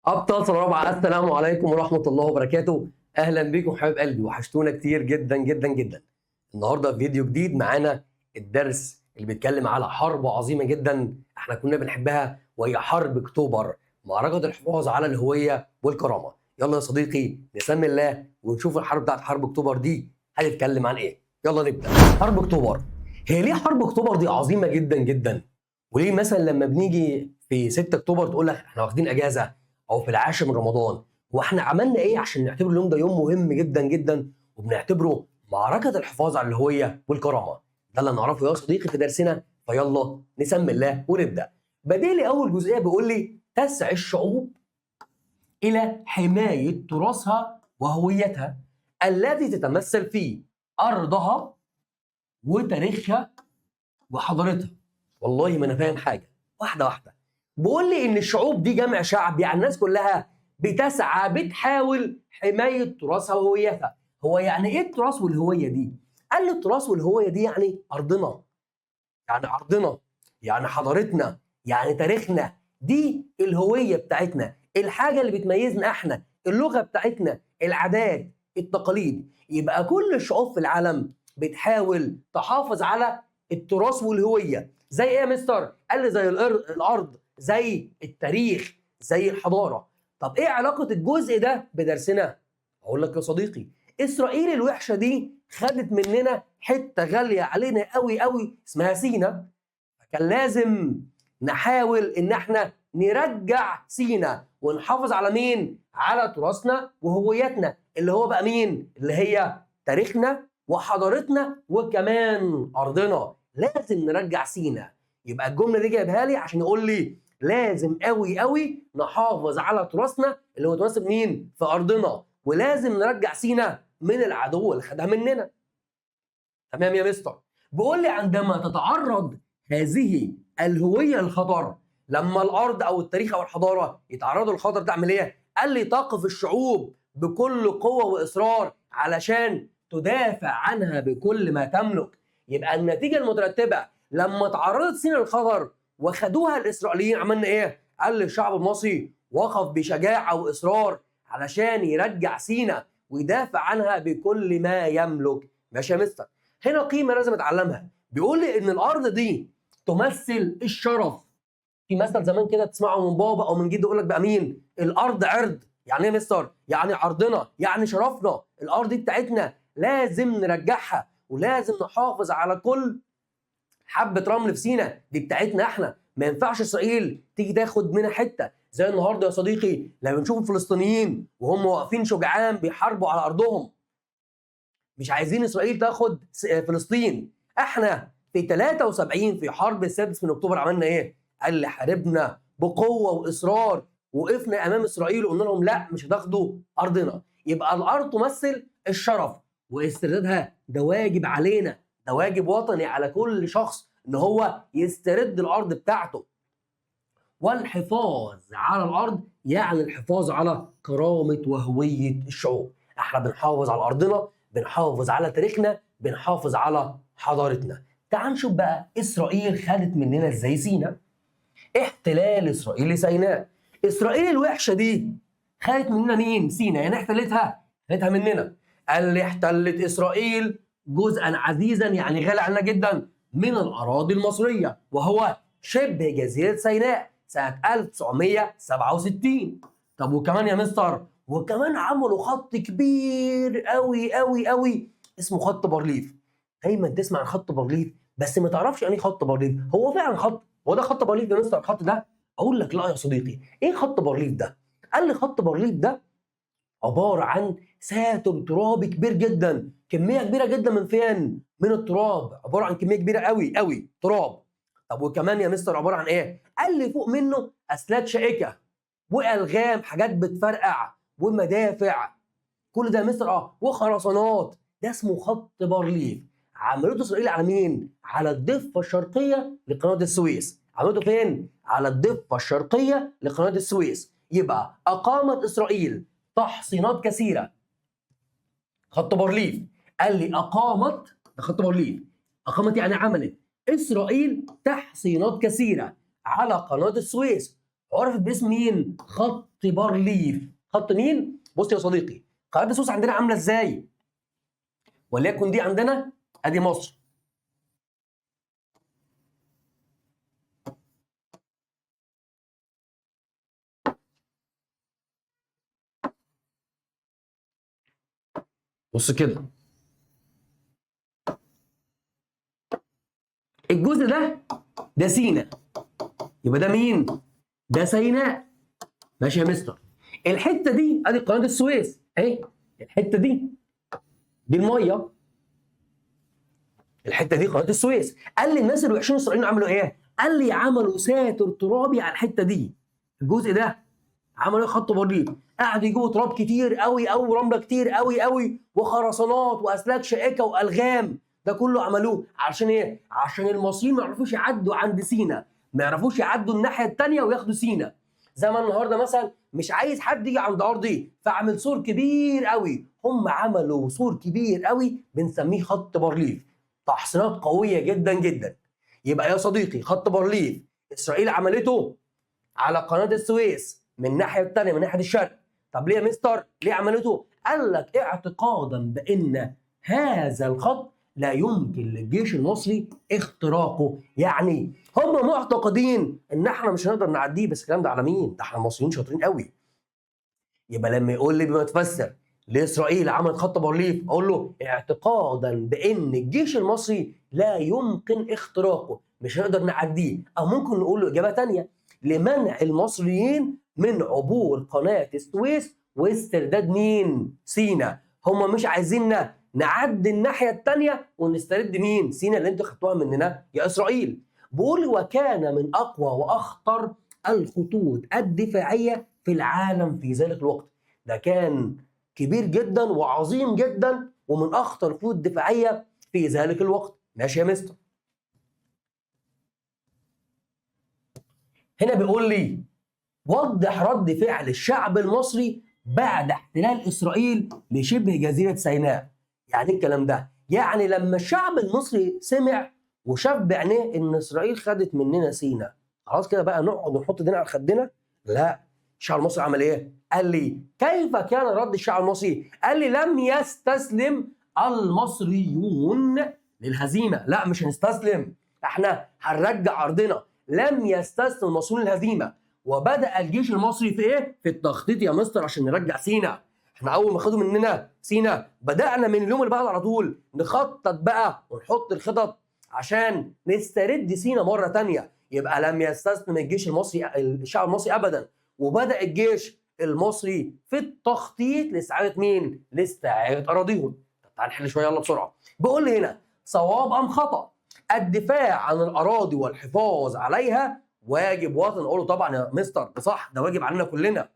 أبطال سنة رابعة، السلام عليكم ورحمة الله وبركاته. أهلا بيكم حبايب قلبي، وحشتونا كتير جدا جدا جدا. النهارده في فيديو جديد معانا الدرس اللي بيتكلم على حرب عظيمة جدا احنا كنا بنحبها، وهي حرب أكتوبر، معركة الحفاظ على الهوية والكرامة. يلا يا صديقي نسمي الله ونشوف الحرب بتاعت حرب أكتوبر دي هتتكلم عن إيه. يلا نبدأ. حرب أكتوبر، هي ليه حرب أكتوبر دي عظيمة جدا جدا؟ وليه مثلا لما بنيجي في 6 أكتوبر تقول لك احنا واخدين أجازة، او في العاشر من رمضان؟ واحنا عملنا ايه عشان نعتبر اليوم ده يوم مهم جدا جدا وبنعتبره معركه الحفاظ على الهويه والكرامه؟ ده اللي نعرفه يا صديقي في درسنا، فيلا نسمي الله ونبدا. بديلي اول جزئيه بيقول لي تسعى الشعوب الى حمايه تراثها وهويتها الذي تتمثل في ارضها وتاريخها وحضارتها. والله ما انا فاهم حاجه، واحده واحده. بيقول لي ان الشعوب دي جمع شعب، يعني الناس كلها بتسعى بتحاول حمايه تراثها وهويتها. هو يعني ايه التراث والهويه دي؟ قال لي التراث والهويه دي يعني ارضنا، يعني ارضنا، يعني حضارتنا، يعني تاريخنا. دي الهويه بتاعتنا، الحاجه اللي بتميزنا احنا، اللغه بتاعتنا، العادات، التقاليد. يبقى كل الشعوب في العالم بتحاول تحافظ على التراث والهويه. زي ايه يا مستر؟ قال لي زي الارض، زي التاريخ، زي الحضاره. طب ايه علاقه الجزء ده بدرسنا؟ اقول لك يا صديقي، اسرائيل الوحشه دي خدت مننا حته غاليه علينا قوي قوي اسمها سينا. كان لازم نحاول ان احنا نرجع سينا ونحافظ على مين؟ على تراثنا وهويتنا، اللي هو بقى مين؟ اللي هي تاريخنا وحضارتنا وكمان ارضنا. لازم نرجع سينا. يبقى الجمله دي جايبها لي عشان يقول لي لازم قوي قوي نحافظ على تراثنا اللي هو متمثل مين؟ في ارضنا، ولازم نرجع سينا من العدو اللي خدها مننا. تمام يا مستر. بيقول لي عندما تتعرض هذه الهويه للخطر، لما الارض او التاريخ او الحضاره يتعرضوا للخطر تعمل ايه؟ قال لي تقف الشعوب بكل قوه واصرار علشان تدافع عنها بكل ما تملك. يبقى النتيجه المترتبه لما تعرضت سينا للخطر وخدوها الاسرائيليين عملنا ايه؟ قال لي الشعب المصري وقف بشجاعه واصرار علشان يرجع سينا ويدافع عنها بكل ما يملك. ماشي يا مستر. هنا قيمه لازم اتعلمها. بيقول لي ان الارض دي تمثل الشرف. في مثل زمان كده تسمعه من بابا او من جد يقول لك بقى مين؟ الارض عرض. يعني ايه يا مستر؟ يعني عرضنا، يعني شرفنا. الارض دي بتاعتنا لازم نرجعها، ولازم نحافظ على كل حبه رمل في سينا، دي بتاعتنا احنا. ما ينفعش اسرائيل تيجي تاخد منها حته. زي النهارده يا صديقي لما بنشوف الفلسطينيين وهم واقفين شجعان بيحاربوا على ارضهم، مش عايزين اسرائيل تاخد فلسطين. احنا في 73 في حرب السادس من اكتوبر عملنا ايه؟ قال لي حاربنا بقوه واصرار، وقفنا امام اسرائيل وقلنا لهم لا مش هتاخدوا ارضنا. يبقى الارض تمثل الشرف، واستردادها ده واجب علينا، ده واجب وطني على كل شخص ان هو يسترد الارض بتاعته. والحفاظ على الارض يعني الحفاظ على كرامه وهويه الشعوب. احنا بنحافظ على ارضنا، بنحافظ على تاريخنا، بنحافظ على حضارتنا. تعال نشوف بقى اسرائيل خدت مننا ازاي سينا. احتلال اسرائيل لسيناء. اسرائيل الوحشه دي خدت مننا مين؟ سينا. يعني خدتها مننا. قال لي احتلت اسرائيل جزءا عزيزا، يعني غالي علينا جدا، من الاراضي المصريه، وهو شبه جزيره سيناء سنه 1967. طب وكمان يا مستر، وكمان عملوا خط كبير قوي قوي قوي اسمه خط بارليف. دايما تسمع عن خط بارليف بس ما تعرفش يعني ايه خط بارليف. هو فعلا خط، هو ده خط بارليف يا مستر الخط ده؟ اقول لك لا يا صديقي. ايه خط بارليف ده؟ قال لي خط بارليف ده عباره عن ساتر ترابي كبير جدا، كميه كبيره جدا من فين؟ من التراب، عباره عن كميه كبيره قوي قوي تراب. طب وكمان يا مستر عباره عن ايه؟ قال لي فوق منه اسلاك شائكه والغام، حاجات بتفرقع، ومدافع. كل ده يا مستر وخرسانات. ده اسمه خط بارليف. عملته اسرائيل على مين؟ على الضفه الشرقيه لقناه السويس. عملته فين؟ على الضفه الشرقيه لقناه السويس. يبقى اقامت اسرائيل تحصينات كثيره. خط بارليف. قال لي اقامت، ده خط بارليف. اقامت يعني عملت اسرائيل تحصينات كثيره على قناه السويس عرفت باسم مين؟ خط بارليف. خط مين؟ بص يا صديقي، قناه السويس عندنا عامله ازاي؟ وليكن دي عندنا ادي مصر. بص كده، الجزء ده سيناء، يبقى ده مين؟ ده سيناء. ماشي يا مستر. الحته دي ادي قناه السويس اهي، الحته دي الميه، الحته دي قناه السويس. قال لي الناس ال 20 اسرائيليين عملوا ايه؟ قال لي عملوا ساتر ترابي على الحته دي، الجزء ده عملوا ايه؟ خط بارليف. قعدوا يجيبوا تراب كتير قوي قوي، رمله كتير قوي قوي، وخرسانات واسلاك شائكه والغام، ده كله عملوه عشان ايه؟ عشان المصريين ما يعرفوش يعدوا عند سينا، ما يعرفوش يعدوا الناحيه الثانيه وياخدوا سينا. زي ما النهارده مثلا مش عايز حد يجي عند ارضي، فعمل سور كبير قوي. هم عملوا سور كبير قوي بنسميه خط بارليف، تحصينات قويه جدا جدا. يبقى يا صديقي خط بارليف اسرائيل عملته على قناه السويس من الناحيه الثانيه، من ناحيه الشرق. طب ليه يا مستر؟ ليه عملته؟ قال لك اعتقادا بان هذا الخط لا يمكن للجيش المصري اختراقه. يعني هم معتقدين ان احنا مش هنقدر نعديه، بس الكلام ده على مين؟ ده احنا المصريين شاطرين قوي. يبقى لما يقول لي بما تفسر ليه اسرائيل عملت خط بارليف، اقول له اعتقادا بان الجيش المصري لا يمكن اختراقه، مش هنقدر نعديه. او ممكن نقول له اجابه ثانيه، لمنع المصريين من عبور قناه السويس واسترداد مين؟ سيناء. هم مش عايزيننا نعدي الناحيه الثانيه ونسترد مين؟ سيناء اللي انتوا خدتوها مننا يا اسرائيل. بقول وكان من اقوى واخطر الخطوط الدفاعيه في العالم في ذلك الوقت. ده كان كبير جدا وعظيم جدا ومن اخطر الخطوط الدفاعيه في ذلك الوقت. ماشي يا مستر. هنا بيقول لي وضح رد فعل الشعب المصري بعد احتلال اسرائيل لشبه جزيره سيناء. يعني ايه الكلام ده؟ يعني لما الشعب المصري سمع وشاف بعينيه ان اسرائيل خدت مننا سيناء، خلاص كده بقى نقعد ونحط ايدينا على خدنا؟ لا، الشعب المصري عمل ايه؟ قال لي كيف كان رد الشعب المصري؟ قال لي لم يستسلم المصريون للهزيمه. لا مش هنستسلم، احنا هنرجع ارضنا. لم يستسلم المصريون للهزيمه، وبدأ الجيش المصري في ايه؟ في التخطيط يا مستر عشان نرجع سيناء. احنا اول ما خدوا مننا سيناء بدأنا من اليوم اللي بعده على طول نخطط بقى ونحط الخطط عشان نسترد سيناء مرة تانية. يبقى لم يستسلم الجيش المصري، الشعب المصري ابدا، وبدأ الجيش المصري في التخطيط لاستعادة مين؟ لاستعادة اراضيهم. طب تعال نحل شوية يلا بسرعة. بيقول لي هنا صواب ام خطأ؟ الدفاع عن الاراضي والحفاظ عليها واجب وطني. اقول له طبعا يا مستر ده صح، ده واجب علينا كلنا.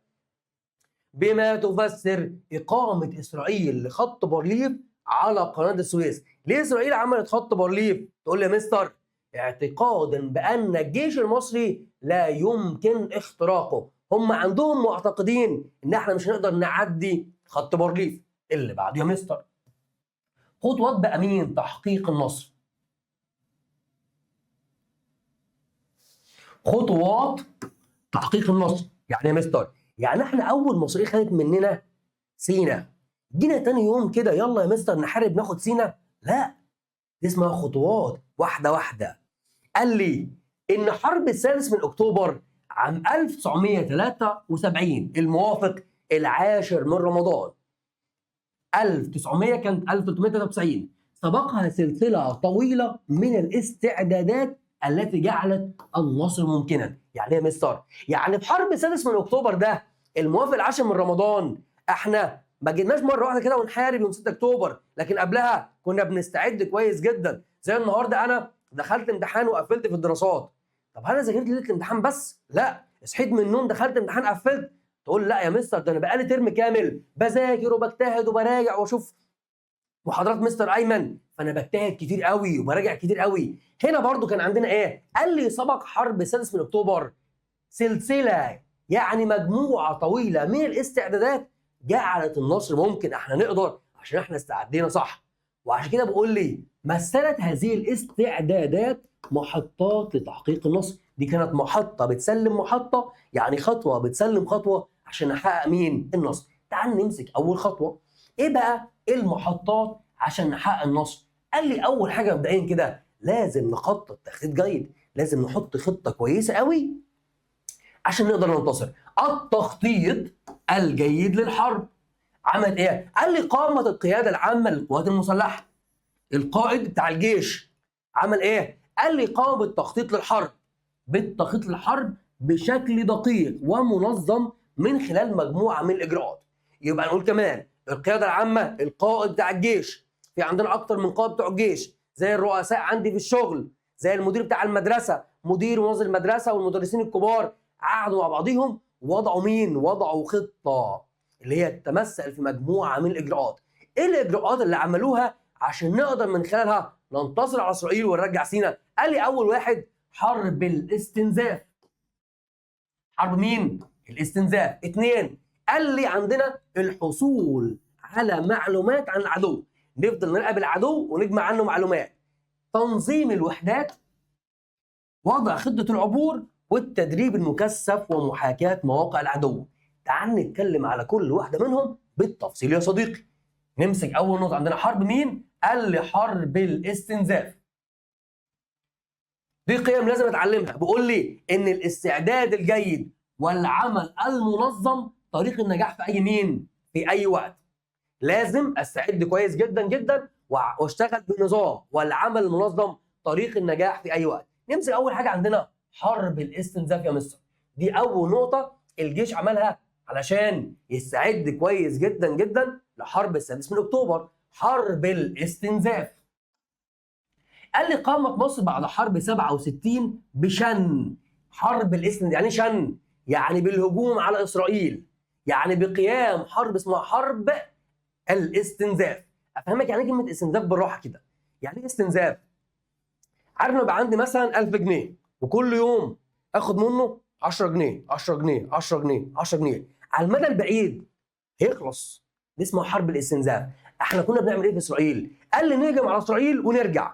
بما تفسر اقامه اسرائيل لخط بارليف على قناه السويس. ليه اسرائيل عملت خط بارليف؟ تقول لي يا مستر اعتقادا بان الجيش المصري لا يمكن اختراقه. هم عندهم معتقدين ان احنا مش هنقدر نعدي خط بارليف. اللي بعده يا مستر خطوات بقى مين؟ تحقيق النصر. خطوات تحقيق النصر يعني يا مستر، يعني احنا اول ما اسرائيل خدت مننا سينا جينا تاني يوم كده يلا يا مستر نحارب ناخد سينا؟ لا، دي اسمها خطوات واحده واحده. قال لي ان حرب السادس من اكتوبر عام 1973 الموافق العاشر من رمضان 1900 كانت 1393 سبقها سلسله طويله من الاستعدادات التي جعلت النصر ممكنا. يعني ايه يا مستر؟ يعني في حرب السادس من اكتوبر ده الموافق العاشر من رمضان احنا ما جيناش مره واحده كده ونحارب يوم 6 اكتوبر، لكن قبلها كنا بنستعد كويس جدا. زي النهارده انا دخلت امتحان وقفلت في الدراسات. طب هل انا ذاكرت ليله الامتحان بس؟ لا، صحيت من النوم دخلت امتحان قفلت. تقول لا يا مستر ده انا بقالي ترم كامل بذاكر وبجتهد وبراجع واشوف محاضرات مستر ايمن، فانا بجتهد كتير قوي وبراجع كتير قوي. هنا برضو كان عندنا ايه؟ قال لي سبق حرب السادس من اكتوبر سلسله، يعني مجموعه طويله من الاستعدادات جعلت النصر ممكن. احنا نقدر عشان احنا استعدينا صح. وعشان كده بقول لي مثلت هذه الاستعدادات محطات لتحقيق النصر. دي كانت محطة بتسلم محطة، يعني خطوة بتسلم خطوة عشان نحقق مين؟ النصر. تعال نمسك أول خطوة. إيه بقى المحطات عشان نحقق النصر؟ قال لي أول حاجة مبدئيا كده لازم نخطط تخطيط جيد، لازم نحط خطة كويسة قوي عشان نقدر ننتصر. التخطيط الجيد للحرب عمل إيه؟ قال لي قامت القيادة العامة للقوات المسلحة، القائد بتاع الجيش عمل ايه؟ قال لي قام بالتخطيط للحرب بشكل دقيق ومنظم من خلال مجموعه من الاجراءات. يبقى نقول كمان القياده العامه، القائد بتاع الجيش، في عندنا اكتر من قائد بتوع الجيش، زي الرؤساء عندي في الشغل، زي المدير بتاع المدرسه، مدير وناظر المدرسه والمدرسين الكبار، قعدوا مع بعضهم ووضعوا مين؟ وضعوا خطه اللي هي تتمثل في مجموعه من الاجراءات. ايه الاجراءات اللي عملوها عشان نقدر من خلالها ننتصر على اسرائيل ونرجع سيناء؟ قال لي اول واحد حرب الاستنزاف. حرب مين؟ الاستنزاف. اتنين، قال لي عندنا الحصول على معلومات عن العدو، نفضل نراقب العدو ونجمع عنه معلومات. تنظيم الوحدات، وضع خطة العبور، والتدريب المكثف ومحاكاة مواقع العدو. تعال نتكلم على كل واحدة منهم بالتفصيل يا صديقي. نمسك أول نقطة عندنا حرب مين؟ قال لي حرب الاستنزاف. دي قيم لازم اتعلمها. بيقول لي ان الاستعداد الجيد والعمل المنظم طريق النجاح في اي مين؟ في اي وقت. لازم استعد كويس جدا جدا واشتغل بنظام، والعمل المنظم طريق النجاح في اي وقت. نمسك اول حاجه عندنا حرب الاستنزاف يا مستر. دي اول نقطه الجيش عملها علشان يستعد كويس جدا جدا لحرب السادس من اكتوبر، حرب الاستنزاف. قال لي قامت مصر بعد حرب 67 بشن حرب الاستنزاف. يعني شن؟ يعني بالهجوم على اسرائيل، يعني بقيام حرب اسمها حرب الاستنزاف. افهمك يعني ايه كلمه استنزاف بالراحه كده. يعني ايه استنزاف؟ عارف لما يبقى عندي مثلا 1000 جنيه وكل يوم اخد منه 10 جنيه 10 جنيه 10 جنيه 10 جنيه، على المدى البعيد هيخلص. دي اسمها حرب الاستنزاف. احنا كنا بنعمل ايه في اسرائيل؟ قال لي نهجم على اسرائيل ونرجع،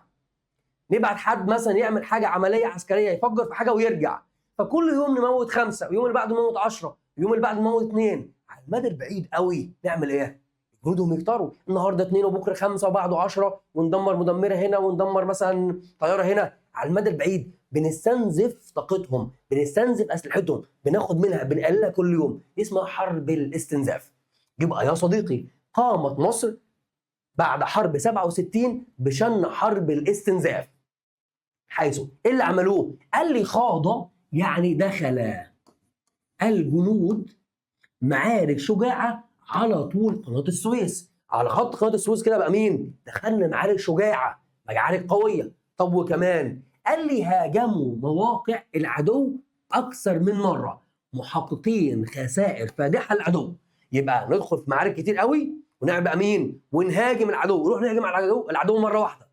نبعت حد مثلا يعمل حاجه عمليه عسكريه يفجر في حاجه ويرجع، فكل يوم نموت 5، واليوم اللي بعده نموت 10، واليوم اللي بعده نموت 2. على المدى البعيد قوي نعمل ايه؟ جنودهم يكتروا، النهارده 2 وبكره 5 وبعده 10، وندمر مدمره هنا وندمر مثلا طياره هنا. على المدى البعيد بنستنزف طاقتهم، بنستنزف اسلحتهم، بناخد منها، بنقللها كل يوم. دي اسمها حرب الاستنزاف. يبقى يا صديقي قامت مصر بعد حرب 67 بشن حرب الاستنزاف، حيث ايه اللي عملوه؟ قال لي خاض، يعني دخل الجنود معارك شجاعه على طول قناه السويس، على خط قناه السويس كده بقى مين؟ دخلنا معارك شجاعه، معارك قويه. طب وكمان قال لي هاجموا مواقع العدو اكثر من مره، محققين خسائر فادحه للعدو. يبقى ندخل في معارك كتير قوي ونعمل بقى مين؟ ونهاجم العدو، نروح نهاجم على العدو مره واحده،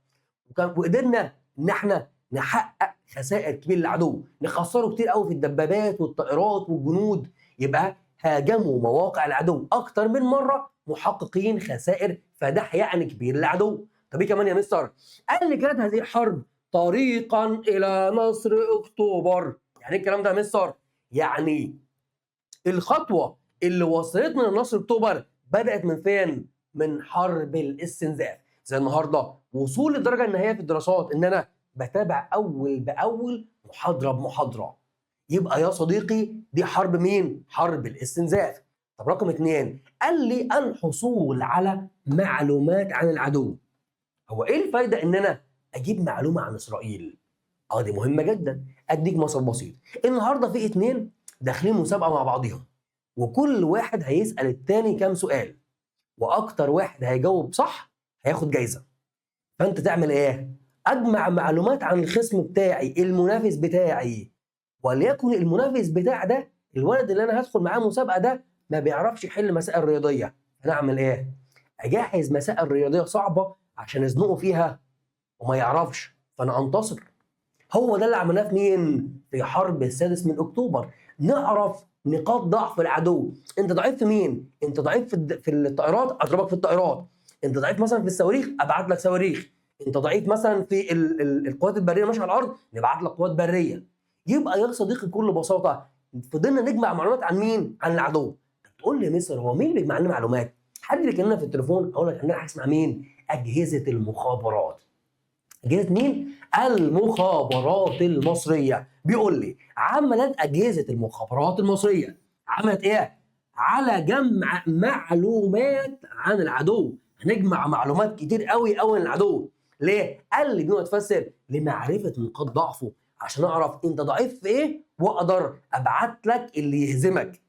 وقدرنا ان احنا نحقق خسائر كبيره للعدو، نخسره كتير قوي في الدبابات والطائرات والجنود. يبقى هاجموا مواقع العدو اكتر من مره، محققين خسائر فادحه يعني كبير للعدو. طب ايه كمان يا مستر؟ قال لي كانت هذه الحرب طريقا الى نصر اكتوبر. يعني ايه الكلام ده يا مستر؟ يعني الخطوه اللي وصلتنا لنصر اكتوبر بدات من فين؟ من حرب الاستنزاف. زي النهارده وصول للدرجه النهائيه في الدراسات ان انا بتابع اول باول محاضره بمحاضره. يبقى يا صديقي دي حرب مين؟ حرب الاستنزاف. طب رقم 2 قال لي الحصول على معلومات عن العدو. هو ايه الفايده ان انا اجيب معلومه عن اسرائيل؟ دي مهمه جدا. اديك مثل بسيط. النهارده في 2 داخلين مسابقه مع بعضهم، وكل واحد هيسال التاني كام سؤال، واكتر واحد هيجاوب صح هياخد جايزه. فانت تعمل ايه؟ اجمع معلومات عن الخصم بتاعي، المنافس بتاعي، وليكن المنافس بتاعي ده الولد اللي انا هدخل معاه مسابقه ده ما بيعرفش يحل مسائل رياضيه. انا اعمل ايه؟ اجهز مسائل رياضيه صعبه عشان ازنقه فيها وما يعرفش، فانا انتصر. هو ده اللي عملناه في مين؟ في حرب السادس من اكتوبر. نعرف نقاط ضعف العدو. انت ضعيف في مين؟ انت ضعيف في الطائرات، اضربك في الطائرات. انت ضعيف مثلا في الصواريخ، ابعت لك صواريخ. انت ضعيف مثلا في القوات البريه ماشيه على الارض، نبعت لك قوات بريه. يبقى يا صديقي بكل بساطه فضلنا نجمع معلومات عن مين؟ عن العدو. تقول لي يا مستر هو مين اللي بيجمع لنا معلومات؟ حد بيكلمنا في التليفون؟ اقول لك عندنا حاجه اسمها مين؟ اجهزه المخابرات. أجهزة مين؟ المخابرات المصرية. بيقول لي عملت أجهزة المخابرات المصرية عملت إيه؟ على جمع معلومات عن العدو. هنجمع معلومات كتير قوي قوي عن العدو. ليه؟ قال لي بما تفسر لمعرفة نقاط ضعفه، عشان أعرف أنت ضعيف في إيه وأقدر أبعت لك اللي يهزمك.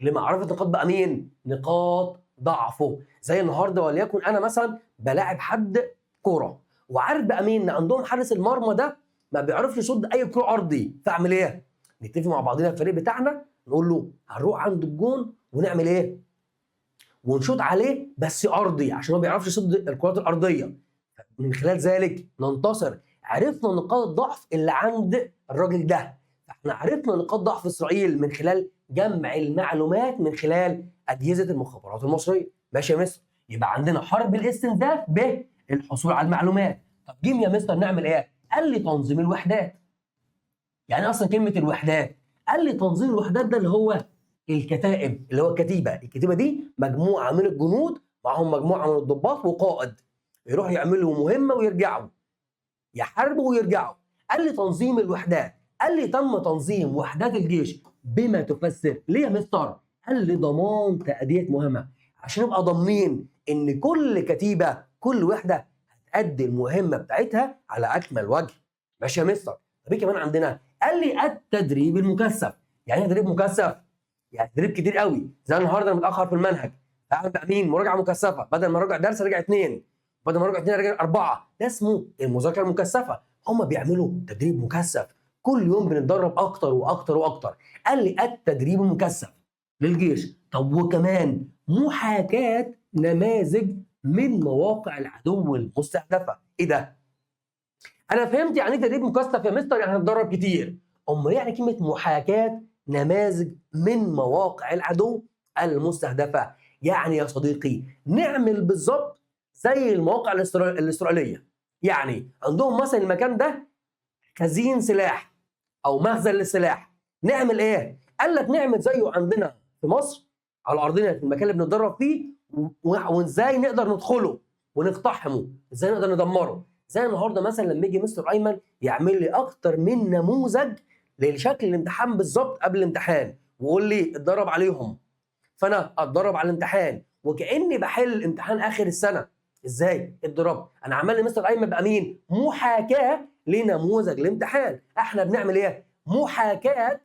لمعرفة نقاط بقى مين؟ نقاط ضعفه. زي النهارده وليكن أنا مثلا بلاعب حد كورة، وعارف بقى مين؟ ان عندهم حارس المرمى ده ما بيعرفش يصد اي كره ارضي، فاعمل ايه؟ نتفق مع بعضنا الفريق بتاعنا نقول له هنروح عند الجون ونعمل ايه؟ ونشوط عليه بس ارضي عشان هو ما بيعرفش يصد الكرات الارضيه. من خلال ذلك ننتصر. عرفنا نقاط الضعف اللي عند الراجل ده. احنا عرفنا نقاط ضعف اسرائيل من خلال جمع المعلومات من خلال اجهزه المخابرات المصريه. ماشي يا مستر؟ يبقى عندنا حرب الاستنزاف بالحصول على المعلومات. طب جيم يا مستر نعمل ايه؟ قال لي تنظيم الوحدات. يعني اصلا كلمه الوحدات، قال لي تنظيم الوحدات ده اللي هو الكتائب، اللي هو الكتيبه. الكتيبه دي مجموعه من الجنود معاهم مجموعه من الضباط وقائد، يروحوا يعملوا مهمه ويرجعوا، يحاربوا ويرجعوا. قال لي تنظيم الوحدات، قال لي تم تنظيم وحدات الجيش بما تفسر. ليه يا مستر؟ قال لي ضمان تأدية مهمة، عشان نبقى ضامنين ان كل كتيبة كل وحدة هتأدي المهمة بتاعتها على أكمل وجه. ماشي يا مستر؟ طب إيه كمان عندنا؟ قال لي التدريب المكثف. يعني ايه تدريب مكثف؟ يعني تدريب كتير قوي. زي النهارده انا متأخر في المنهج، هعمل بقى مين؟ مراجعة مكثفة، بدل ما اراجع درس ارجع اثنين، بدل ما اراجع اثنين ارجع اربعة. ده اسمه المذاكرة المكثفة. هم بيعملوا تدريب مكثف، كل يوم بنتدرب اكتر واكتر واكتر. قال لي التدريب المكثف للجيش. طب وكمان محاكاة نماذج من مواقع العدو المستهدفة. ايه ده؟ انا فهمت يعني ايه تدريب مكثف يا مستر، يعني هنتدرب كتير. امال يعني كلمة محاكاة نماذج من مواقع العدو المستهدفة؟ يعني يا صديقي نعمل بالظبط زي المواقع الإسرائيلية. يعني عندهم مثلا المكان ده خزين سلاح او مخزن للسلاح، نعمل ايه؟ قال لك نعمل زيه عندنا في مصر على ارضنا في المكان اللي بنتدرب فيه، وازاي نقدر ندخله ونقتحمه، ازاي نقدر ندمره. زي النهارده مثلا لما يجي مستر ايمن يعمل لي اكتر من نموذج لشكل الامتحان بالظبط قبل الامتحان، ويقول لي اتدرب عليهم، فانا اتدرب على الامتحان وكاني بحل امتحان اخر السنه. ازاي اتدرب؟ انا عمال لي مستر ايمن بقى مين؟ محاكاه لنموذج الامتحان. احنا بنعمل ايه؟ محاكاه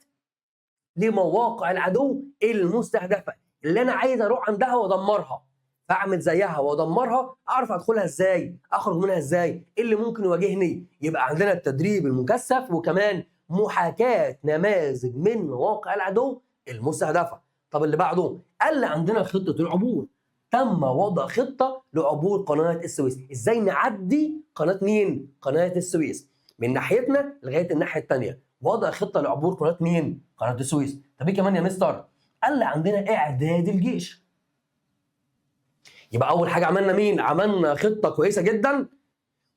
لمواقع العدو المستهدفه اللي انا عايز اروح عندها وادمرها، فاعمل زيها وادمرها. اعرف ادخلها ازاي؟ اخرج منها ازاي؟ ايه اللي ممكن يواجهني؟ يبقى عندنا التدريب المكثف وكمان محاكاه نماذج من مواقع العدو المستهدفه. طب اللي بعده قال لي عندنا خطه العبور. تم وضع خطه لعبور قناه السويس. ازاي نعدي قناه مين؟ قناه السويس من ناحيتنا لغايه الناحيه الثانيه. وضع خطه لعبور قناه مين؟ قناه السويس. طب ايه كمان يا مستر؟ قال لي عندنا اعداد الجيش. يبقى اول حاجه عملنا مين؟ عملنا خطه كويسه جدا،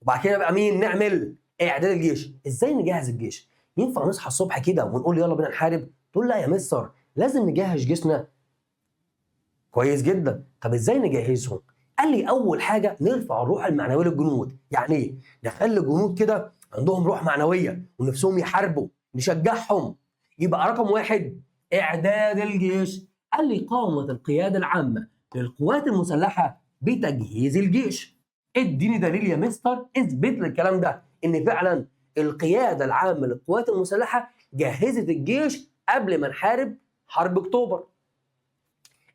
وبعد كده بقى مين؟ نعمل اعداد الجيش. ازاي نجهز الجيش؟ ينفع نصحى الصبح كده ونقول يلا بينا نحارب؟ تقول لا يا مستر لازم نجهز جيشنا كويس جدا. طب ازاي نجهزهم؟ قال لي اول حاجه نرفع الروح المعنويه للجنود. يعني ايه؟ نخلي الجنود كده عندهم روح معنويه ونفسهم يحاربوا، نشجعهم. يبقى رقم واحد اعداد الجيش. قال لي قامت القياده العامه للقوات المسلحه بتجهيز الجيش. اديني دليل يا مستر اثبت لي الكلام ده ان فعلا القياده العامه للقوات المسلحه جهزت الجيش قبل ما نحارب حرب اكتوبر.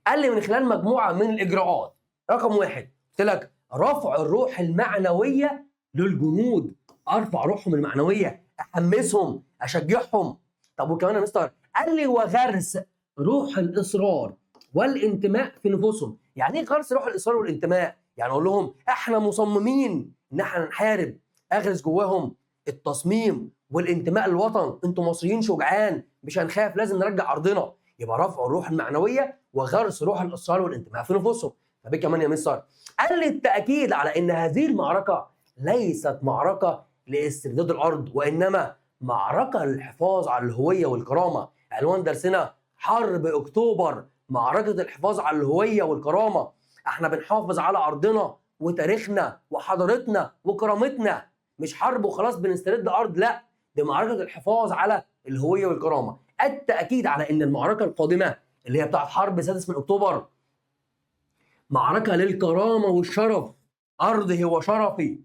قال لي من خلال مجموعه من الاجراءات. رقم واحد قلت لك رفع الروح المعنويه للجنود، ارفع روحهم المعنويه، احمسهم، اشجعهم. طب وكمان يا مستر قال لي وغرس روح الاصرار والانتماء في نفوسهم. يعني ايه غرس روح الاصرار والانتماء؟ يعني اقول لهم احنا مصممين ان احنا نحارب، اغرس جواهم التصميم والانتماء للوطن. انتوا مصريين شجعان، مش هنخاف، لازم نرجع ارضنا. يبقى رفع الروح المعنويه وغرس روح الاصرار والانتماء في نفوسهم. طب ايه كمان يا مستر؟ قال لي التاكيد على ان هذه المعركه ليست معركة لاسترداد الأرض، وإنما معركة للحفاظ على الهوية والكرامة. عنوان درسنا حرب أكتوبر، معركة الحفاظ على الهوية والكرامة. احنا بنحافظ على أرضنا وتاريخنا وحضارتنا وكرامتنا، مش حرب وخلاص بنسترد أرض، لا، دي معركة الحفاظ على الهوية والكرامة. التأكيد على أن المعركة القادمة اللي هي بتاعت حرب 6 من أكتوبر معركة للكرامة والشرف، أرضي هو شرفي،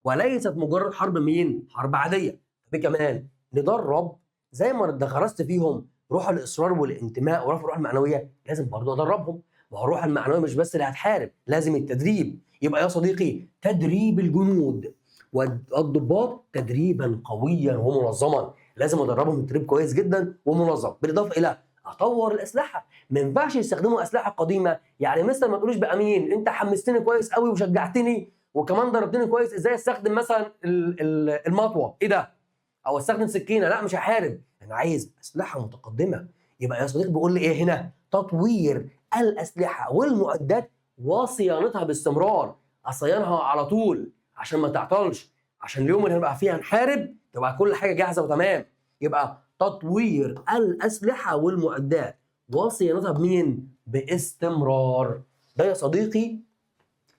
وليست مجرد حرب مين؟ حرب عادية. كمان ندرب زي ما درست فيهم روح الإصرار والانتماء ورفع الروح المعنوية، لازم برضه أدربهم. ما هو الروح المعنوية مش بس اللي هتحارب، لازم التدريب. يبقى يا صديقي تدريب الجنود والضباط تدريبا قويا ومنظما، لازم ادربهم تدريب كويس جدا ومنظم، بالاضافه الى اطور الاسلحه. ما ينفعش يستخدموا اسلحه قديمه. يعني مثلا ما تقولوش بامين انت حمستني كويس قوي وشجعتني وكمان ضربتني كويس، ازاي استخدم مثلا المطوه؟ ايه ده؟ او استخدم سكينه؟ لا، مش هحارب، انا عايز اسلحه متقدمه. يبقى يا صديقي بيقول لي ايه هنا؟ تطوير الاسلحه والمعدات وصيانتها باستمرار، اصينها على طول عشان ما تعطلش، عشان اليوم اللي هنبقى فيها نحارب تبقى كل حاجه جاهزه وتمام. يبقى تطوير الاسلحه والمعدات وصيانتها بمين؟ باستمرار. ده يا صديقي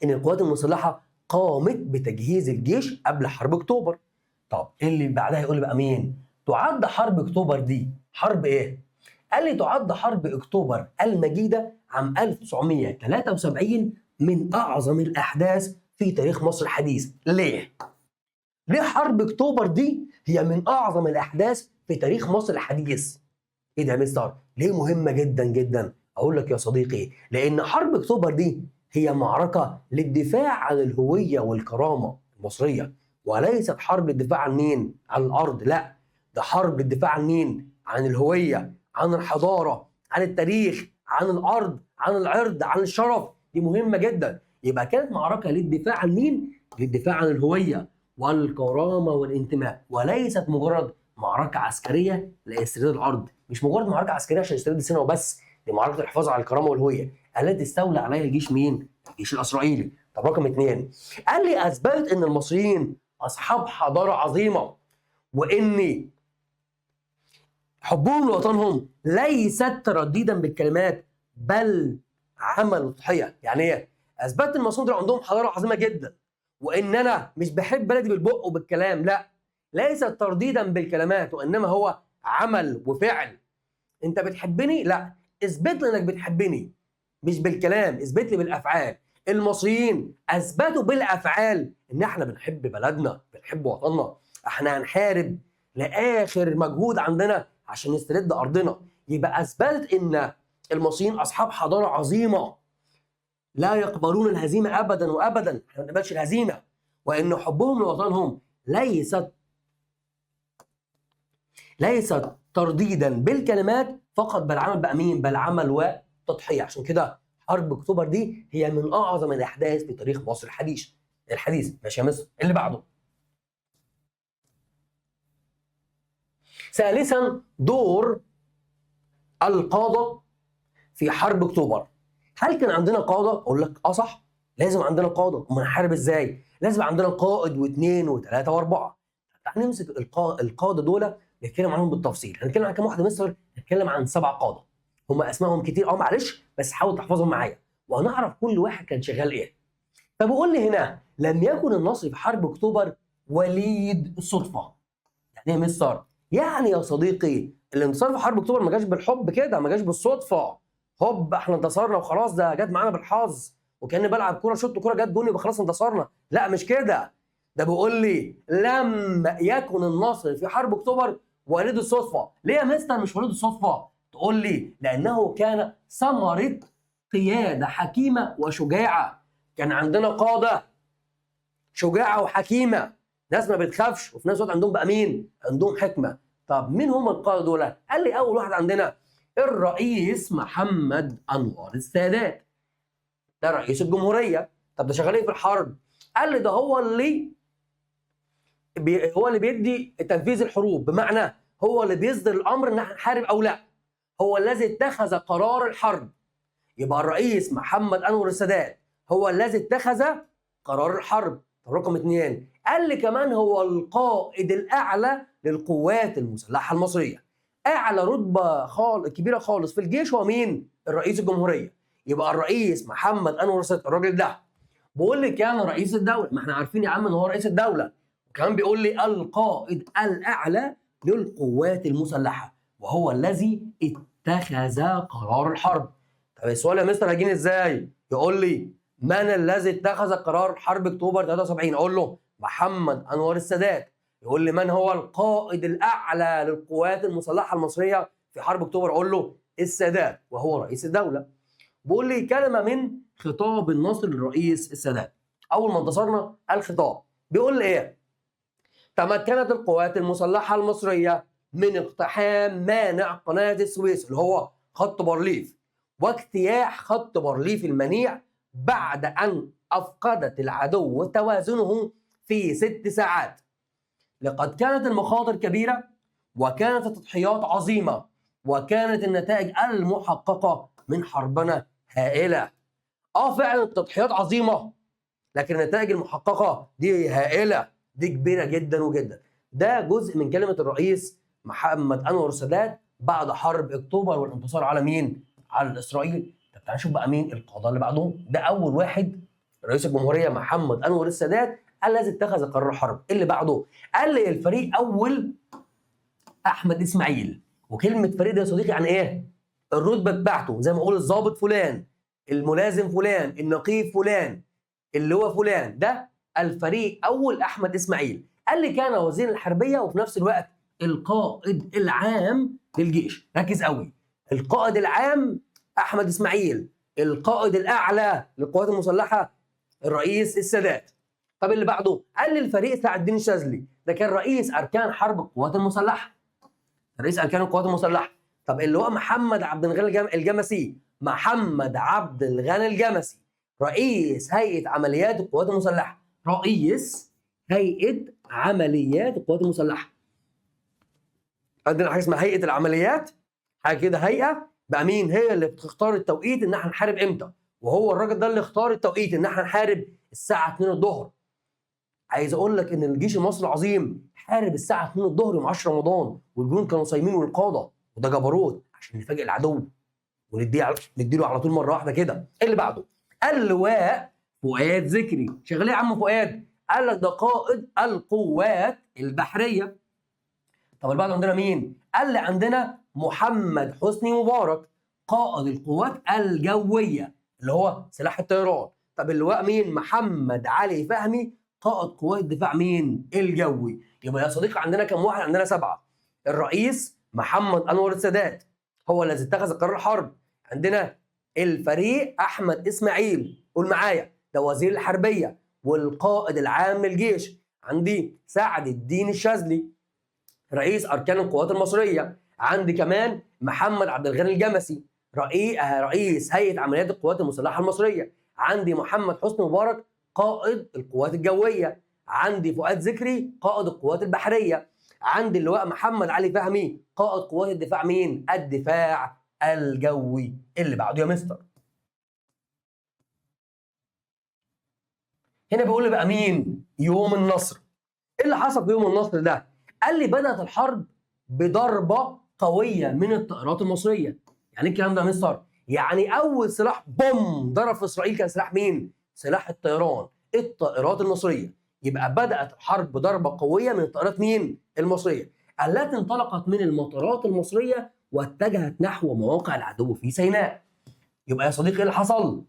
ان القوات المسلحه قامت بتجهيز الجيش قبل حرب اكتوبر. طب ايه اللي بعدها؟ يقول لي بقى مين؟ تعد حرب اكتوبر دي حرب ايه؟ قال لي تعد حرب اكتوبر المجيده عام 1973 من اعظم الاحداث في تاريخ مصر الحديث. ليه؟ ليه حرب اكتوبر دي هي من اعظم الاحداث في تاريخ مصر الحديث؟ ايه ده يا مستر؟ ليه مهمه جدا جدا؟ اقول لك يا صديقي، لان حرب اكتوبر دي هي معركه للدفاع عن الهويه والكرامه المصريه، وليست حرب للدفاع عن مين؟ عن الارض، لا، ده حرب للدفاع عن مين؟ عن الهويه، عن الحضاره، عن التاريخ، عن الارض، عن العرض، عن الشرف. دي مهمه جدا. يبقى كانت معركه للدفاع عن مين؟ للدفاع عن الهويه والكرامه والانتماء، وليست مجرد معركه عسكريه لاسترداد الارض. مش مجرد معركه عسكريه عشان يسترد سيناء وبس، دي معركه الحفاظ على الكرامه والهويه التي استولى عليها الجيش مين؟ الجيش الاسرائيلي. طب رقم 2، قال لي اثبتت ان المصريين اصحاب حضاره عظيمه، وان حبهم لوطنهم ليست ترديدا بالكلمات بل عمل وتضحيه. يعني ايه؟ اثبتت ان المصريين دول عندهم حضاره عظيمه جدا، وان انا مش بحب بلدي بالبق وبالكلام، لا، ليست ترديدا بالكلمات وانما هو عمل وفعل. انت بتحبني؟ لا، اثبت لي انك بتحبني، مش بالكلام، اثبت لي بالافعال. المصريين اثبتوا بالافعال ان احنا بنحب بلدنا، بنحب وطننا، احنا هنحارب لاخر مجهود عندنا عشان نسترد ارضنا. يبقى اثبتت ان المصريين اصحاب حضاره عظيمه لا يقبلون الهزيمه ابدا وابدا، احنا ما بنقبلش الهزيمه، وان حبهم لوطنهم ليست ترديدا بالكلمات فقط بل عمل بقى مين؟ بل عمل وتضحيه. عشان كده حرب اكتوبر دي هي من اعظم الاحداث في تاريخ مصر الحديث. ماشي يا مصر؟ اللي بعده. ثالثا، دور القاده في حرب اكتوبر. هل كان عندنا قاده؟ اقول لك اه صح، لازم عندنا قاده. امال هنحارب ازاي؟ لازم عندنا قائد واثنين وثلاثه واربعه. تعال نمسك القاده دول نتكلم عنهم بالتفصيل. هنتكلم عن كام واحده مصر؟ نتكلم عن 7 قاده، هم اسمائهم كتير معلش، بس حاول تحفظهم معايا وهنعرف كل واحد كان شغال ايه. فبقول لي هنا لم يكن النصر في حرب اكتوبر وليد الصدفه. يعني ايه يا مستر؟ يعني يا صديقي الانتصار في حرب اكتوبر ما جاش بالحب كده، ما جاش بالصدفه، هوب احنا انتصرنا وخلاص، ده جت معانا بالحظ وكاني بلعب كوره شوت كوره جت جون يبقى خلاص انتصرنا. لا، مش كده. ده بيقول لي لم يكن النصر في حرب اكتوبر وليد الصدفه. ليه يا مستر مش وليد الصدفه؟ تقول لي لانه كان ثمره قياده حكيمه وشجاعه. كان عندنا قاده شجاعه وحكيمه، ناس ما بتخافش وفي نفس الوقت عندهم بقى مين؟ عندهم حكمه. طب مين هم القاده دول؟ قال لي اول واحد عندنا الرئيس محمد انور السادات، ده رئيس الجمهوريه. طب ده شغال ايه في الحرب؟ قال لي ده هو اللي بيدي تنفيذ الحروب، بمعنى هو اللي بيصدر الامر ان احنا نحارب او لا، هو الذي اتخذ قرار الحرب. يبقى الرئيس محمد انور السادات هو الذي اتخذ قرار الحرب. طب رقم 2، قال لي كمان هو القائد الاعلى للقوات المسلحه المصريه. اعلى رتبه كبيره خالص في الجيش هو مين؟ الرئيس الجمهوريه. يبقى الرئيس محمد انور السادات الراجل ده بيقول لي كان رئيس الدوله، ما احنا عارفين يا عم ان هو رئيس الدوله، وكمان بيقول لي القائد الاعلى للقوات المسلحه وهو الذي اتخذ قرار الحرب. طب السؤال يا مستر هيجيني ازاي؟ يقول لي من الذي اتخذ قرار حرب اكتوبر 73؟ اقول له محمد انور السادات. يقول لي من هو القائد الاعلى للقوات المسلحه المصريه في حرب اكتوبر؟ اقول له السادات وهو رئيس الدوله. بيقول لي كلمه من خطاب النصر للرئيس السادات اول ما انتصرنا. الخطاب بيقول لي ايه؟ تمكنت القوات المسلحه المصريه من اقتحام مانع قناه السويس اللي هو خط بارليف واجتياح خط بارليف المنيع بعد ان افقدت العدو توازنه في 6 ساعات. لقد كانت المخاطر كبيره وكانت التضحيات عظيمه وكانت النتائج المحققه من حربنا هائله. فعلا التضحيات عظيمه لكن النتائج المحققه دي هائله، دي كبيره جدا وجدا. ده جزء من كلمه الرئيس محمد انور السادات بعد حرب اكتوبر والانتصار على مين؟ على اسرائيل. طب تعالى نشوف بقى مين القاده اللي بعدهم. ده اول واحد رئيس الجمهوريه محمد انور السادات الذي اتخذ قرار حرب. اللي بعده قال لي الفريق اول احمد اسماعيل. وكلمه فريق ده يا صديقي يعني ايه؟ الرتبه بتاعته زي ما اقول الضابط فلان، الملازم فلان، النقيب فلان، اللي هو فلان. ده الفريق اول احمد اسماعيل. قال لي كان وزير الحربيه وفي نفس الوقت القائد العام للجيش. ركز قوي، القائد العام احمد اسماعيل، القائد الاعلى للقوات المسلحه الرئيس السادات. طب اللي بعده قال لي الفريق سعد الدين الشاذلي. ده كان رئيس اركان حرب القوات المسلحه، رئيس اركان القوات المسلحه. طب اللي هو محمد عبد الغني الجمسي، محمد عبد الغني الجمسي رئيس هيئه عمليات القوات المسلحه، رئيس هيئه عمليات القوات المسلحه. عندنا حاجه اسمها هيئه العمليات، حاجه كده هيئه بقى مين؟ هي اللي بتختار التوقيت ان احنا نحارب امتى، وهو الراجل ده اللي اختار التوقيت ان احنا نحارب الساعه 2 الظهر. عايز اقول لك ان الجيش المصري العظيم حارب الساعه 2 الظهر يوم 10 رمضان والجنود كانوا صايمين والقاده، وده جبروت عشان نفاجئ العدو نديله على طول مره واحده كده. اللي بعده اللواء فؤاد ذكري. شغال ايه يا عم فؤاد؟ قال لك ده قائد القوات البحريه. طب اللي بعده عندنا مين؟ قال لي عندنا محمد حسني مبارك قائد القوات الجويه اللي هو سلاح الطيران. طب اللواء مين؟ محمد علي فهمي قائد قوات الدفاع مين؟ الجوي. يبقى يا صديقي عندنا كم واحد؟ عندنا 7. الرئيس محمد انور السادات هو الذي اتخذ قرار الحرب. عندنا الفريق احمد اسماعيل، قول معايا، ده وزير الحربيه والقائد العام للجيش. عندي سعد الدين الشاذلي رئيس اركان القوات المصريه. عندي كمان محمد عبد الغني الجمسي رئيس هيئه عمليات القوات المسلحه المصريه. عندي محمد حسني مبارك قائد القوات الجويه. عندي فؤاد ذكري قائد القوات البحريه. عندي اللواء محمد علي فهمي قائد قوات الدفاع مين؟ الدفاع الجوي. اللي بعده يا مستر هنا بيقول لي بقى مين؟ يوم النصر. ايه اللي حصل في يوم النصر ده؟ قال لي بدأت الحرب بضربة قوية من الطائرات المصرية. يعني ايه الكلام ده يا مستر؟ يعني أول سلاح بوم ضرب في إسرائيل كان سلاح مين؟ سلاح الطيران، الطائرات المصرية. يبقى بدأت الحرب بضربة قوية من الطائرات مين؟ المصرية، التي انطلقت من المطارات المصرية واتجهت نحو مواقع العدو في سيناء. يبقى يا صديقي ايه اللي حصل؟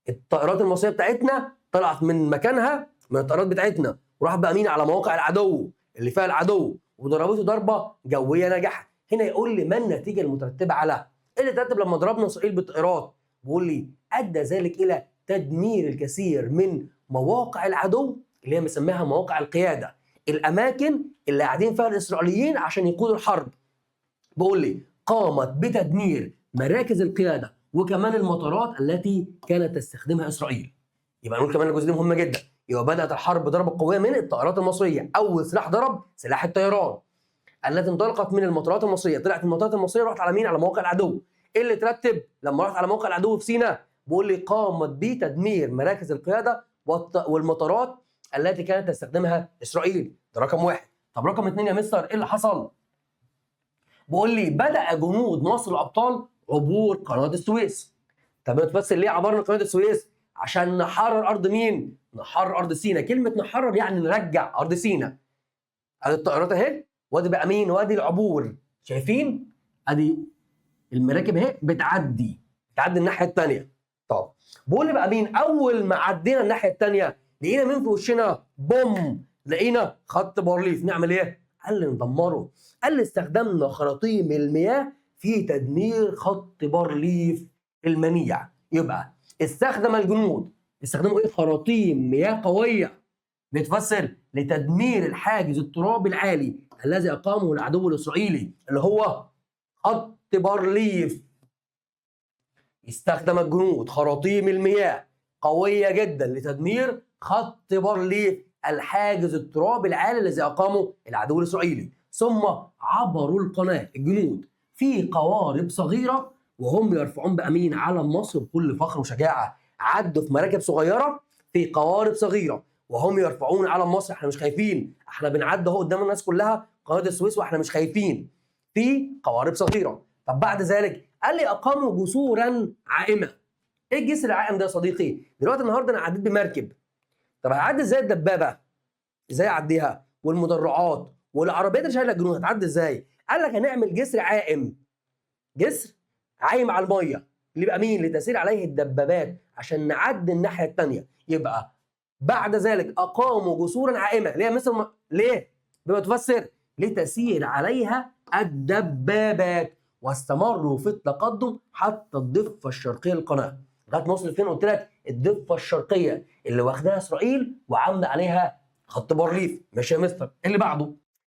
الطائرات المصرية بتاعتنا طلعت من مكانها من الطائرات بتاعتنا وراحت بقى مين؟ على مواقع العدو اللي فيها العدو وضربته ضربه جويه ناجحه. هنا يقول لي ما النتيجه المترتبه على ايه اللي ترتب لما ضربنا اسرائيل بالطائرات؟ بيقول لي ادى ذلك الى تدمير الكثير من مواقع العدو اللي هي مسميها مواقع القياده، الاماكن اللي قاعدين فيها الاسرائيليين عشان يقودوا الحرب. بيقول لي قامت بتدمير مراكز القياده وكمان المطارات التي كانت تستخدمها اسرائيل. يبقى نقول كمان الجزء ده مهم جدا. يبقى بدأت الحرب بضربة قوية من الطائرات المصرية. أول سلاح ضرب سلاح الطيران التي انطلقت من المطارات المصرية، طلعت من المطارات المصرية راحت على مين؟ على مواقع العدو. إيه اللي ترتب لما راحت على مواقع العدو في سيناء؟ بيقول لي قامت بتدمير مراكز القيادة والمطارات التي كانت تستخدمها اسرائيل. ده رقم واحد. طب رقم اتنين يا مستر ايه اللي حصل؟ بقول لي بدأ جنود مصر الابطال عبور قناه السويس. طب بتفسر ليه عبرنا قناه السويس؟ عشان نحرر ارض مين؟ نحرر ارض سيناء. كلمه نحرر يعني نرجع ارض سيناء. ادي الطائرات اهي، وادي بقى مين؟ وادي العبور. شايفين؟ ادي المراكب اهي بتعدي الناحيه الثانيه. طب بقول لي بقى مين؟ اول ما عدينا الناحيه الثانيه لقينا مين في وشنا؟ بوم، لقينا خط بارليف. نعمل ايه؟ قال لي ندمره. قال لي استخدمنا خراطيم المياه في تدمير خط بارليف المنيع. يبقى استخدم الجنود استخدموا ايه؟ خراطيم مياه قويه بتفسر لتدمير الحاجز الترابي العالي الذي اقامه العدو الاسرائيلي اللي هو خط بارليف. استخدم الجنود خراطيم المياه قويه جدا لتدمير خط بارليف الحاجز الترابي العالي الذي اقامه العدو الاسرائيلي. ثم عبروا القناه الجنود في قوارب صغيره وهم يرفعون بامين علم مصر بكل فخر وشجاعه. عدوا في مراكب صغيره في قوارب صغيره وهم يرفعون علم مصر. احنا مش خايفين، احنا بنعدي اهو قدام الناس كلها قناه السويس واحنا مش خايفين. في قوارب صغيره. طب بعد ذلك قال لي اقاموا جسورا عائمه. ايه الجسر العائم ده يا صديقي؟ دلوقتي النهارده انا عديت بمركب. طب هعدي ازاي الدبابه؟ ازاي اعديها؟ والمدرعات والعربيات اللي شايله الجنود هتعدي ازاي؟ قال لك هنعمل جسر عائم. جسر عايم على الميه اللي يبقى مين؟ لتسير عليه الدبابات عشان نعدي الناحيه الثانيه. يبقى بعد ذلك اقاموا جسورا عائمه. ليه مثل ليه؟ بما تفسر لتسير عليها الدبابات واستمروا في التقدم حتى الضفه الشرقيه للقناه. لغايه ما وصلوا فين؟ قلت لك الضفه الشرقيه اللي واخداها اسرائيل وعامله عليها خط بارليف. ماشي يا مستر. اللي بعده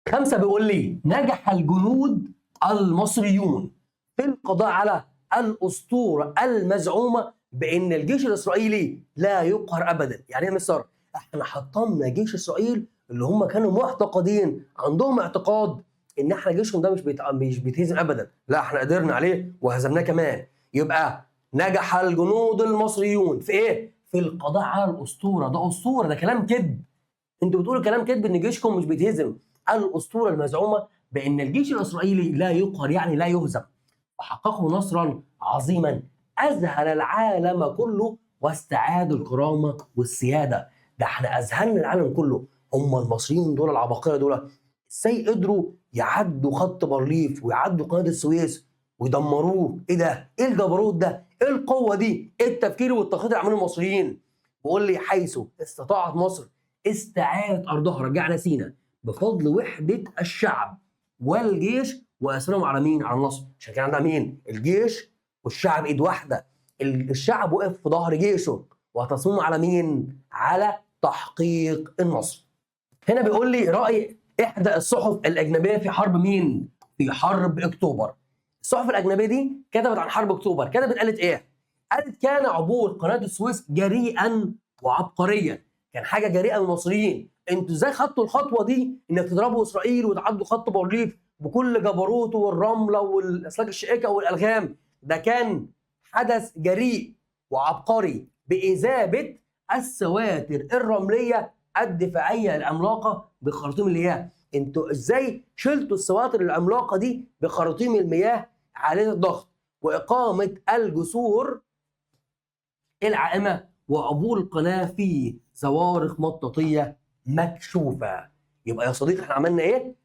5 بيقول لي نجح الجنود المصريون في القضاء على الاسطوره المزعومه بان الجيش الاسرائيلي لا يقهر ابدا. يعني ايه يا مستر؟ احنا حطمنا جيش اسرائيل اللي هم كانوا معتقدين، عندهم اعتقاد ان احنا جيشهم ده مش بيتهزم ابدا، لا احنا قدرنا عليه وهزمناه كمان. يبقى نجح الجنود المصريون في ايه؟ في القضاء على الاسطوره. ده اسطوره، ده كلام كذب. انتوا بتقولوا كلام كذب ان جيشكم مش بيتهزم. الاسطوره المزعومه بان الجيش الاسرائيلي لا يقهر يعني لا يهزم. وحققوا نصرا عظيما اذهل العالم كله واستعادوا الكرامه والسياده. ده احنا اذهلنا العالم كله. هم المصريين دول العباقره دول ازاي قدروا يعدوا خط بارليف ويعدوا قناه السويس ويدمروه؟ ايه ده؟ ايه الجبروت ده؟ ايه القوه دي؟ ايه التفكير والتخطيط اللي عملوه المصريين؟ بيقول لي حيث استطاعت مصر استعادت ارضها، رجعنا سينا بفضل وحده الشعب والجيش واثرهم على مين؟ على النصر. عشان كان عندنا مين؟ الجيش والشعب ايد واحده. الشعب وقف في ظهر جيشه وتصميم على مين؟ على تحقيق النصر. هنا بيقول لي راي احدى الصحف الاجنبيه في حرب مين؟ في حرب اكتوبر. الصحف الاجنبيه دي كتبت عن حرب اكتوبر، قالت ايه؟ قالت كان عبور قناه السويس جريئا وعبقريا. كان حاجه جريئه من المصريين. انتوا ازاي خدتوا الخطوه دي انك تضربوا اسرائيل وتعدوا خط بارليف بكل جبروته والرمله والاسلاك الشائكه والالغام؟ ده كان حدث جريء وعبقري باذابه السواتر الرمليه الدفاعيه العملاقه بخراطيم المياه. انتوا ازاي شلتوا السواتر العملاقه دي بخراطيم المياه عاليه الضغط واقامه الجسور العائمه وعبور القناه في صواريخ مطاطيه مكشوفه؟ يبقى يا صديقي احنا عملنا ايه؟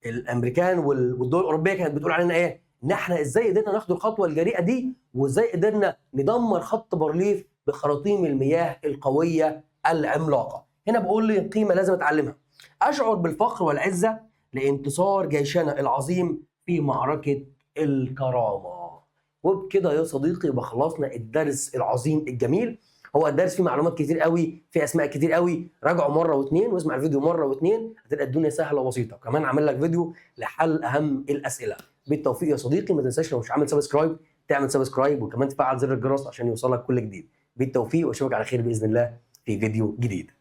الامريكان والدول الاوروبيه كانت بتقول علينا ايه؟ ان احنا ازاي قدرنا ناخد الخطوه الجريئه دي وازاي قدرنا ندمر خط بارليف بخراطيم المياه القويه العملاقه. هنا بقول لي قيمه لازم اتعلمها. اشعر بالفخر والعزه لانتصار جيشنا العظيم في معركه الكرامه. وبكده يا صديقي يبقى خلصنا الدرس العظيم الجميل. هو الدرس فيه معلومات كتير قوي، فيه اسماء كتير قوي. راجعه مره واثنين واسمع الفيديو مره واثنين، هتلقى الدنيا سهله وبسيطه. وكمان عامل لك فيديو لحل اهم الاسئله. بالتوفيق يا صديقي. ما تنساش لو مش عامل سبسكرايب تعمل سبسكرايب وكمان تفعل زر الجرس عشان يوصلك كل جديد. بالتوفيق واشوفك على خير باذن الله في فيديو جديد.